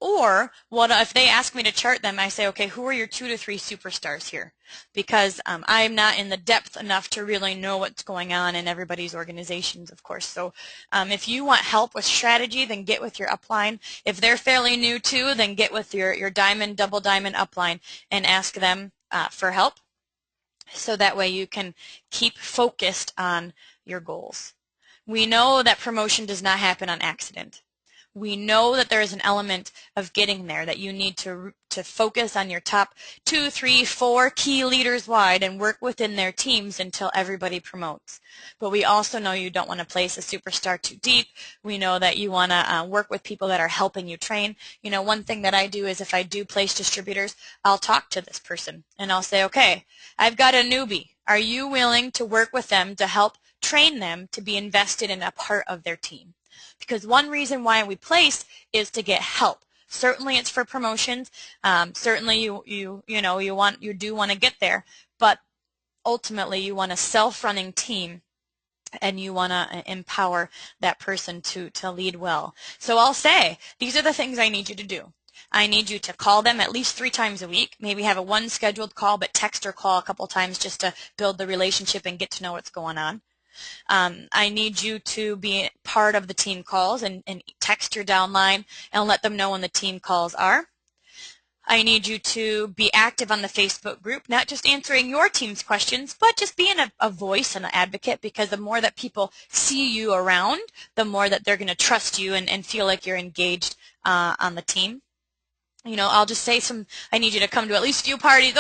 Or what if they ask me to chart them, I say, okay, who are your 2 to 3 superstars here? Because I'm not in the depth enough to really know what's going on in everybody's organizations, of course. So if you want help with strategy, then get with your upline. If they're fairly new too, then get with your diamond, double diamond upline and ask them for help. So that way you can keep focused on your goals. We know that promotion does not happen on accident. We know that there is an element of getting there, that you need to focus on your top 2, 3, 4 key leaders wide and work within their teams until everybody promotes. But we also know you don't want to place a superstar too deep. We know that you want to work with people that are helping you train. You know, one thing that I do is if I do place distributors, I'll talk to this person and I'll say, okay, I've got a newbie. Are you willing to work with them to help train them to be invested in a part of their team? Because one reason why we place is to get help. Certainly it's for promotions. Certainly you do want to get there, but ultimately you want a self-running team and you want to empower that person to lead well. So I'll say, these are the things I need you to do. I need you to call them at least 3 times a week, maybe have a one scheduled call, but text or call a couple times just to build the relationship and get to know what's going on. I need you to be part of the team calls and text your downline and let them know when the team calls are. I need you to be active on the Facebook group, not just answering your team's questions, but just being a voice and an advocate, because the more that people see you around, the more that they're going to trust you and feel like you're engaged on the team. You know, I'll just say I need you to come to at least a few parties.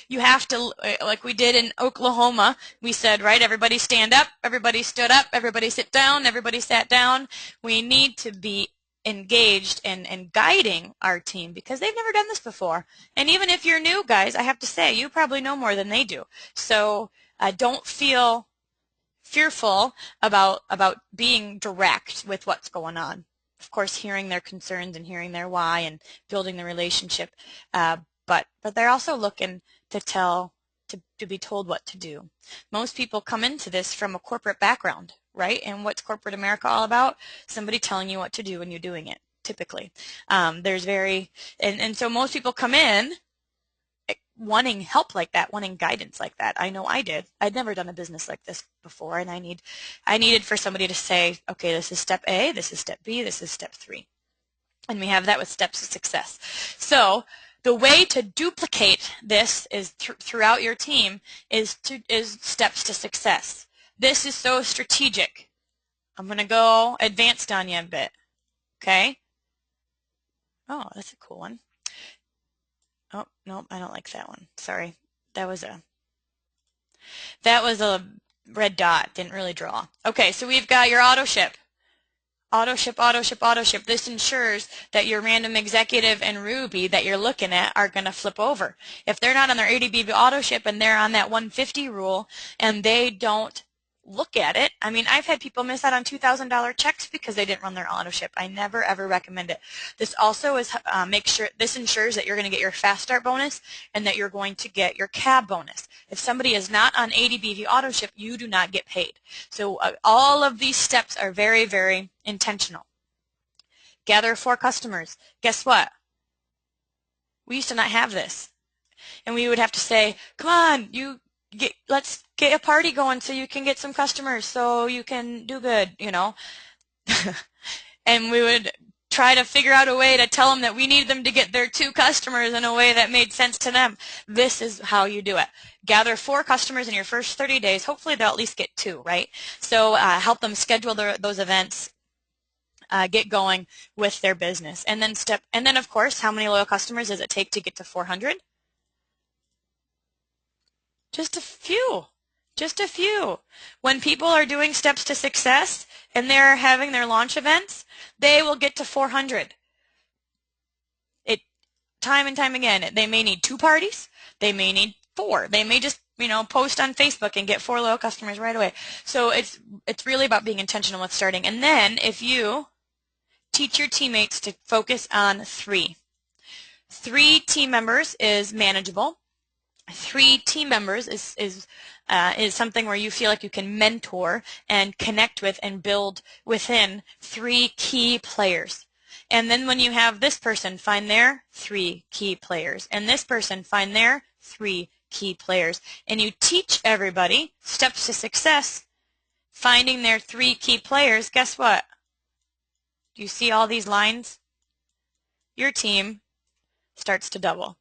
You have to, like we did in Oklahoma, we said, right, everybody stand up, everybody stood up, everybody sit down, everybody sat down. We need to be engaged and guiding our team because they've never done this before. And even if you're new, guys, I have to say, you probably know more than they do. So don't feel fearful about being direct with what's going on. Of course, hearing their concerns and hearing their why and building the relationship, but they're also looking to be told what to do. Most people come into this from a corporate background, right? And what's corporate America all about? Somebody telling you what to do and you doing it, typically. And so most people come in wanting help like that, wanting guidance like that. I know I did. I'd never done a business like this before, and I needed for somebody to say, okay, this is step A, this is step B, this is step 3. And we have that with steps to success. So the way to duplicate this is throughout your team is steps to success. This is so strategic. I'm going to go advanced on you a bit. Okay? Oh, that's a cool one. Oh, no, I don't like that one. Sorry. That was a red dot. Didn't really draw. Okay, so we've got your auto ship. Auto ship, auto ship, auto ship. This ensures that your random executive and Ruby that you're looking at are going to flip over. If they're not on their ADB auto ship and they're on that 150 rule and they don't look at it, I mean, I've had people miss out on $2,000 checks because they didn't run their auto ship. I never ever recommend it. This also is this ensures that you're going to get your fast start bonus and that you're going to get your cab bonus. If somebody is not on ADBV auto ship, you do not get paid. So all of these steps are very, very intentional. Gather 4 customers. Guess what? We used to not have this. And we would have to say, come on, let's get a party going so you can get some customers so you can do good, you know. And we would try to figure out a way to tell them that we needed them to get their 2 customers in a way that made sense to them. This is how you do it. Gather 4 customers in your first 30 days. Hopefully they'll at least get 2, right? So help them schedule those events, get going with their business. And then of course, how many loyal customers does it take to get to 400? Just a few. Just a few. When people are doing steps to success and they're having their launch events, they will get to 400. Time and time again, they may need 2 parties. They may need 4. They may just, post on Facebook and get 4 loyal customers right away. So it's really about being intentional with starting. And then if you teach your teammates to focus on 3. 3 team members is manageable. 3 team members is something where you feel like you can mentor and connect with and build within 3 key players. And then when you have this person, find their 3 key players. And this person, find their 3 key players. And you teach everybody steps to success, finding their 3 key players. Guess what? Do you see all these lines? Your team starts to double.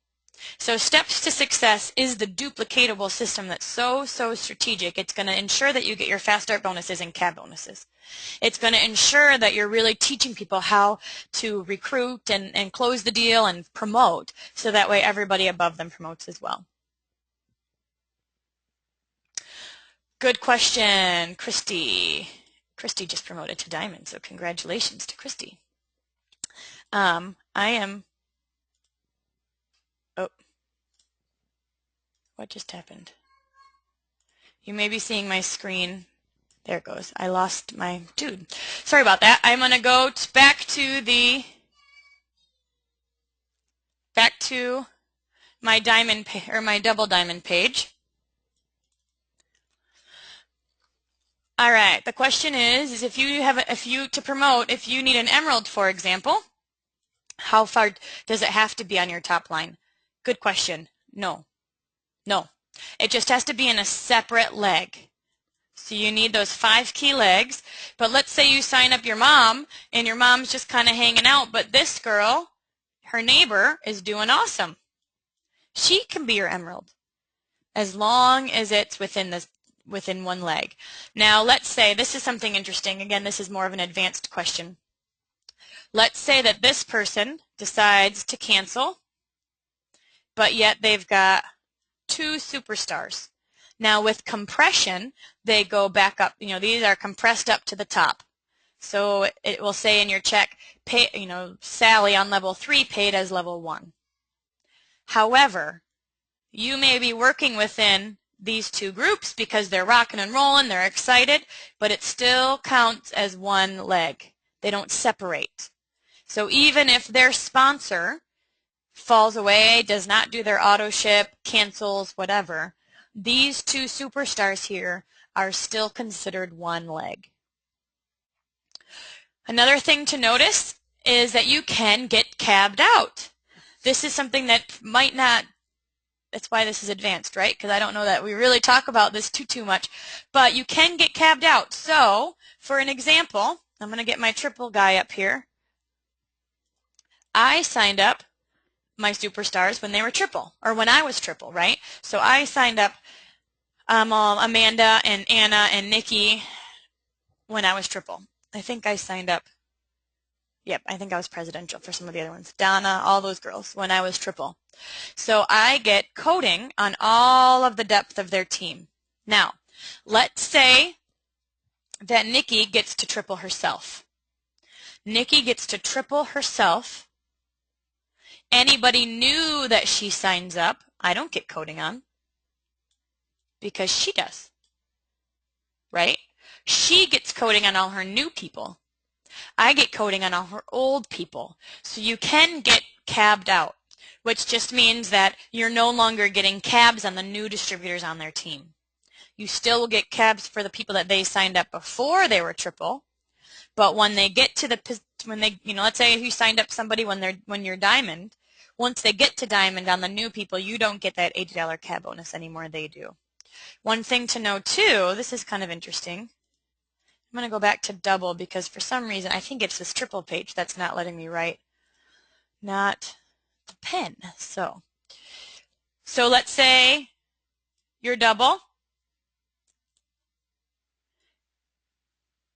So steps to success is the duplicatable system that's so strategic. It's going to ensure that you get your fast start bonuses and cab bonuses. It's going to ensure that you're really teaching people how to recruit and close the deal and promote, so that way everybody above them promotes as well. Good question, Christy. Christy just promoted to Diamond, so congratulations to Christy. What just happened? You may be seeing my screen. There it goes. I lost my dude. Sorry about that. I'm going to go back to my diamond or my double diamond page. All right. The question is if you need an emerald, for example, how far does it have to be on your top line? Good question. No. It just has to be in a separate leg. So you need those 5 key legs. But let's say you sign up your mom, and your mom's just kind of hanging out, but this girl, her neighbor is doing awesome. She can be your emerald as long as it's within one leg. Now let's say, this is something interesting. Again, this is more of an advanced question. Let's say that this person decides to cancel, but yet they've got 2 superstars. Now with compression, they go back up. These are compressed up to the top. So it will say in your check, Sally on level 3 paid as level 1. However, you may be working within these 2 groups because they're rocking and rolling, they're excited, but it still counts as one leg. They don't separate. So even if their sponsor falls away, does not do their auto ship, cancels, whatever, these 2 superstars here are still considered one leg. Another thing to notice is that you can get cabbed out. This is something that might not, that's why this is advanced, right? Because I don't know that we really talk about this too much, but you can get cabbed out. So for an example, I'm going to get my triple guy up here. I signed up my superstars when they were triple, or when I was triple, right? So I signed up Amanda and Anna and Nikki when I was triple. I think I signed up, yep, I think I was presidential for some of the other ones. Donna, all those girls when I was triple. So I get coding on all of the depth of their team. Now, let's say that Nikki gets to triple herself. Nikki gets to triple herself. Anybody new that she signs up, I don't get coding on because she does, right? She gets coding on all her new people. I get coding on all her old people. So you can get cabbed out, which just means that you're no longer getting cabs on the new distributors on their team. You still will get cabs for the people that they signed up before they were triple, but when they get to let's say you signed up somebody when you're diamond, once they get to diamond on the new people, you don't get that $80 cab bonus anymore, they do. One thing to know too, this is kind of interesting. I'm going to go back to double because for some reason I think it's this triple page that's not letting me write, not the pen. So let's say you're double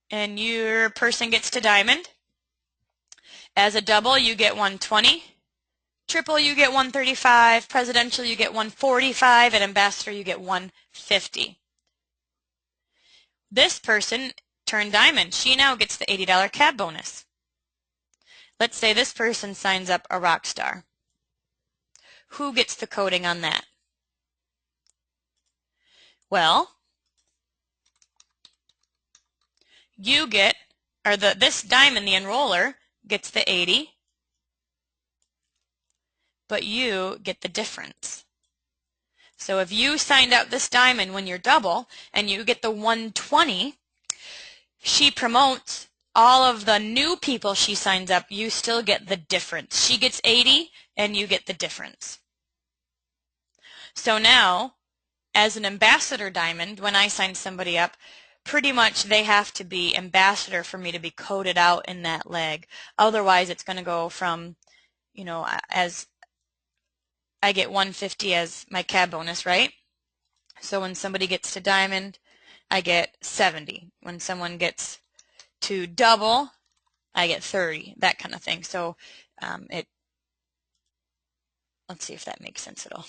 and your person gets to diamond. As a double, you get 120. Triple, you get 135. Presidential, you get 145. And ambassador, you get 150. This person turned diamond. She now gets the $80 cab bonus. Let's say this person signs up a rock star. Who gets the coding on that? Well, you get, or this diamond, the enroller, gets the 80, but you get the difference. So if you signed up this diamond when you're double and you get the 120, she promotes all of the new people she signs up, you still get the difference. She gets 80 and you get the difference. So now, as an ambassador diamond, when I sign somebody up, pretty much they have to be ambassador for me to be coded out in that leg. Otherwise, it's going to go from, as I get 150 as my cab bonus, right? So when somebody gets to diamond, I get 70. When someone gets to double, I get 30, that kind of thing. So let's see if that makes sense at all.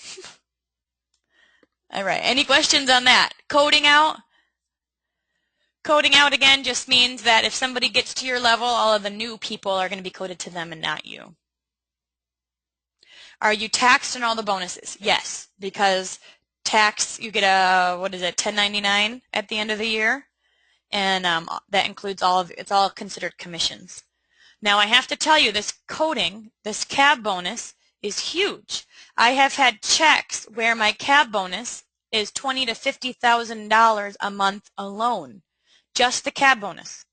All right, any questions on that? Coding out? Coding out, again, just means that if somebody gets to your level, all of the new people are going to be coded to them and not you. Are you taxed on all the bonuses? Yes, because tax, you get a, 1099 at the end of the year, and that includes it's all considered commissions. Now I have to tell you, this coding, this cab bonus is huge. I have had checks where my cab bonus is $20,000 to $50,000 a month alone, just the cab bonus.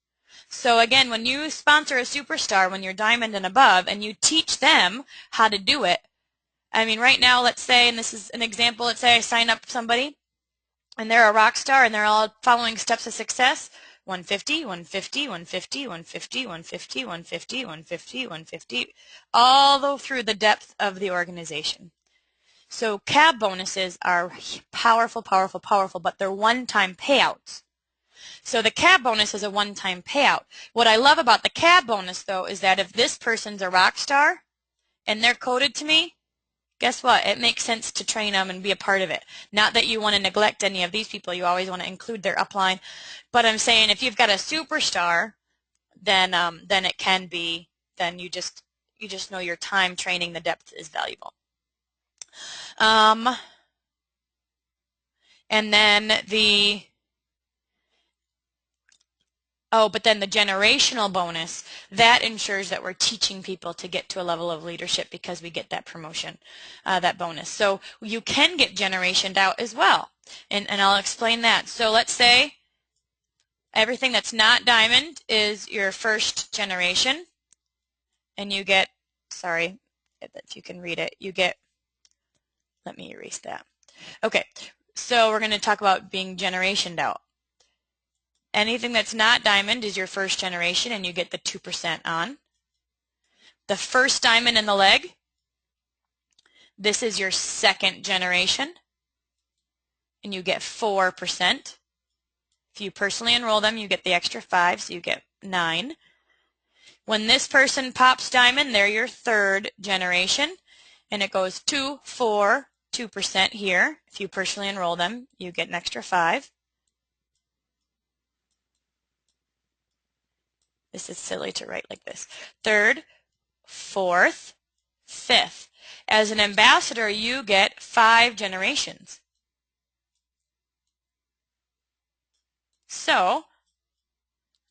So again, when you sponsor a superstar when you're diamond and above and you teach them how to do it, I mean, right now, let's say, and this is an example, let's say I sign up somebody and they're a rock star and they're all following steps of success. 150, 150, 150, 150, 150, 150, 150, 150, all the way through the depth of the organization. So CAB bonuses are powerful, powerful, powerful, but they're one-time payouts. So the CAB bonus is a one-time payout. What I love about the CAB bonus, though, is that if this person's a rock star and they're coded to me, guess what? It makes sense to train them and be a part of it. Not that you want to neglect any of these people. You always want to include their upline. But I'm saying if you've got a superstar, then it can be, then you just know your time training the depth is valuable. And then but then the generational bonus, that ensures that we're teaching people to get to a level of leadership because we get that promotion, that bonus. So you can get generationed out as well, and I'll explain that. So let's say everything that's not diamond is your first generation, and you get, sorry, if you can read it, you get, let me erase that. Okay, so we're going to talk about being generationed out. Anything that's not diamond is your first generation, and you get the 2% on. The first diamond in the leg, this is your second generation, and you get 4%. If you personally enroll them, you get the extra 5, so you get 9. When this person pops diamond, they're your third generation, and it goes 2, 4, 2% here. If you personally enroll them, you get an extra 5. This is silly to write like this. Third, fourth, fifth. As an ambassador, you get 5 generations. So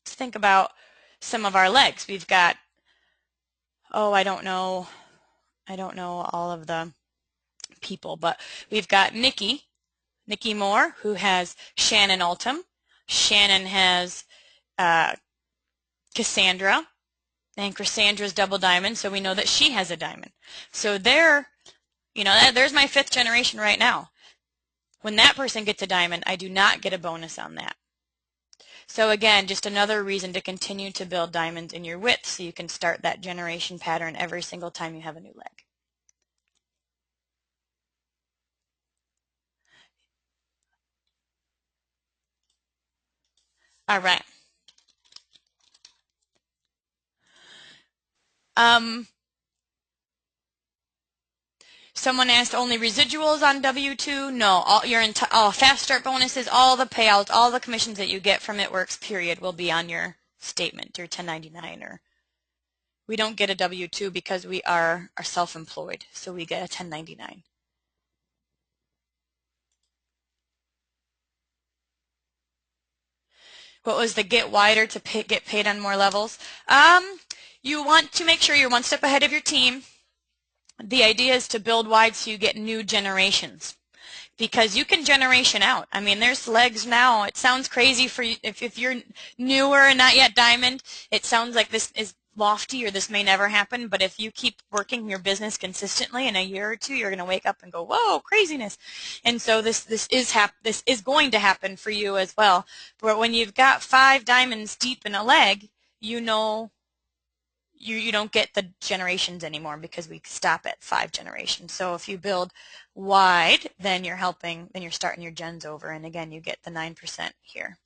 let's think about some of our legs. We've got, I don't know all of the people, but we've got Nikki Moore, who has Shannon Altum. Shannon has Cassandra, and Cassandra's double diamond, so we know that she has a diamond. So there's my 5th generation right now. When that person gets a diamond, I do not get a bonus on that. So again, just another reason to continue to build diamonds in your width so you can start that generation pattern every single time you have a new leg. All right. Someone asked only residuals on W-2. No, all fast start bonuses, all the payouts, all the commissions that you get from It Works, period, will be on your statement, your 1099. Or we don't get a W-2 because we are self-employed, so we get a 1099. What was the get wider to get paid on more levels? You want to make sure you're one step ahead of your team. The idea is to build wide so you get new generations, because you can generation out. I mean, there's legs now. It sounds crazy for you if you're newer and not yet diamond. It sounds like this is lofty or this may never happen, but if you keep working your business consistently, in a year or two you're going to wake up and go, whoa, craziness. And so this is going to happen for you as well. But when you've got 5 diamonds deep in a leg, you know you don't get the generations anymore because we stop at 5 generations. So if you build wide, then you're starting your gens over, and again you get the 9% here.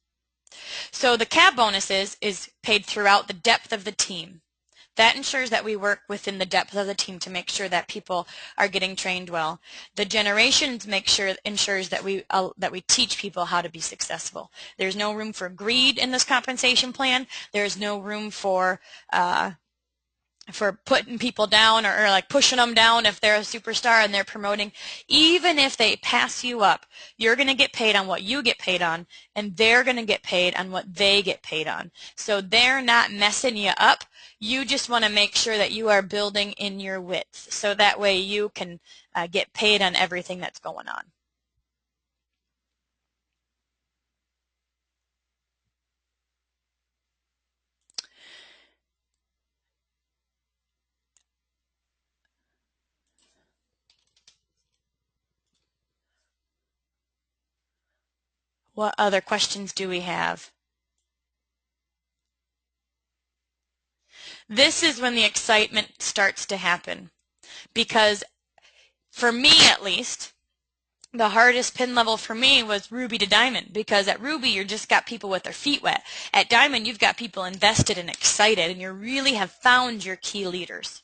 So the CAB bonus is paid throughout the depth of the team. That ensures that we work within the depth of the team to make sure that people are getting trained well. The generations ensures that we teach people how to be successful. There's no room for greed in this compensation plan. There's no room for putting people down or like pushing them down if they're a superstar and they're promoting. Even if they pass you up, you're going to get paid on what you get paid on, and they're going to get paid on what they get paid on. So they're not messing you up. You just want to make sure that you are building in your width, so that way you can get paid on everything that's going on. What other questions do we have? This is when the excitement starts to happen, because for me at least, the hardest pin level for me was Ruby to Diamond, because at Ruby you just got people with their feet wet. At Diamond you've got people invested and excited, and you really have found your key leaders.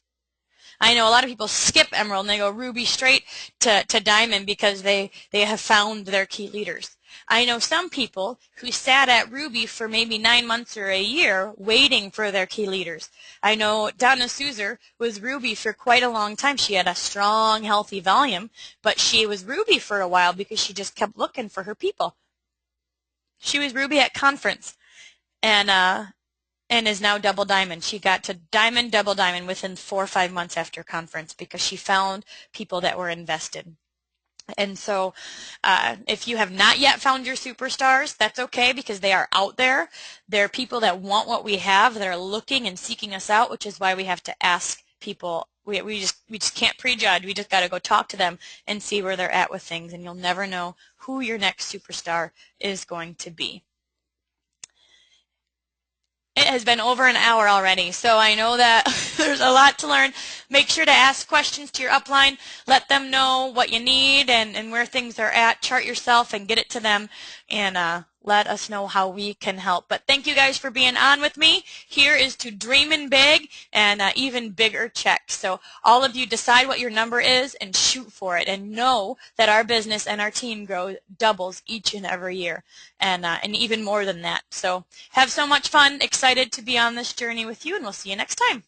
I know a lot of people skip Emerald and they go Ruby straight to Diamond because they have found their key leaders. I know some people who sat at Ruby for maybe 9 months or a year waiting for their key leaders. I know Donna Suzer was Ruby for quite a long time. She had a strong, healthy volume, but she was Ruby for a while because she just kept looking for her people. She was Ruby at conference and is now double diamond. She got to diamond, double diamond within 4 or 5 months after conference because she found people that were invested. And so if you have not yet found your superstars, that's okay, because they are out there. They're people that want what we have, that are looking and seeking us out, which is why we have to ask people. We just can't prejudge. We just got to go talk to them and see where they're at with things, and you'll never know who your next superstar is going to be. It has been over an hour already, so I know that there's a lot to learn. Make sure to ask questions to your upline. Let them know what you need and where things are at. Chart yourself and get it to them, and let us know how we can help. But thank you guys for being on with me. Here is to dreaming big and even bigger checks. So all of you decide what your number is and shoot for it, and know that our business and our team doubles each and every year, and even more than that. So have so much fun. Excited to be on this journey with you, and we'll see you next time.